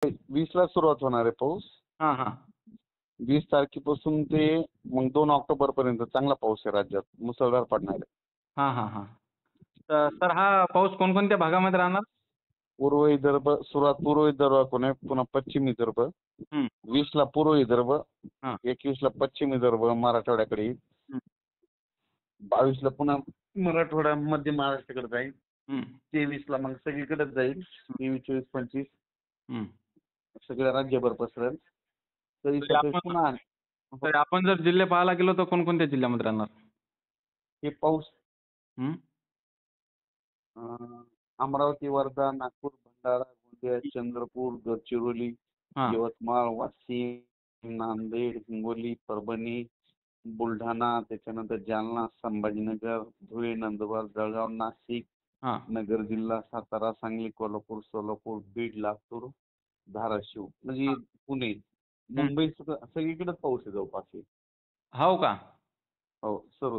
20ला सुरुवात होणार आहे पाऊस. हां हां 20 तारखेपासून ते मग 2 ऑक्टोबर पर्यंत चांगला पाऊस आहे राज्यात. मुसळधार पडणार आहे. हां हां हां तर सर हा पाऊस कोणकोणत्या भागामध्ये राहणार? पूर्व विदर्भ सुरुवात पूर्व विदर्भाकडून आहे, पुन्हा पश्चिम विदर्भ. हं, 20ला पूर्व विदर्भ, हां 21ला पश्चिम विदर्भ मराठवाड्याकडे येईल. हं, 22ला पुन्हा मराठवाडा मध्य महाराष्ट्राकडे जाईल. हं, 23ला मग सगळीकडेच जाईल. 23, 24, 25 हं. सगळ्या राज्यभर पसरेल. तरी तरी सध्या आपण पुन्हा तरी आपण जर जिल्हे पाहायला गेलो तर कोणकोणत्या जिल्ह्यामध्ये राहणार? हे पाऊस हं? अमरावती, वर्धा, नागपूर, भंडारा, गोंदिया, चंद्रपूर, गडचिरोली, हां यवतमाळ, वाशिम, नांदेड, हिंगोली, परभणी, बुलढाणा, त्याच्यानंतर जालना, संभाजीनगर, धुळे, नंदुरबार, जळगाव, नाशिक, हां नगर जिल्हा, सातारा, सांगली, कोल्हापूर, सोलापूर, बीड, लातूर, धाराशिव म्हणजे पुणे, हं. मुंबई सगळीकडेच पाऊस आहे जवळपास. हो का? हो सर्व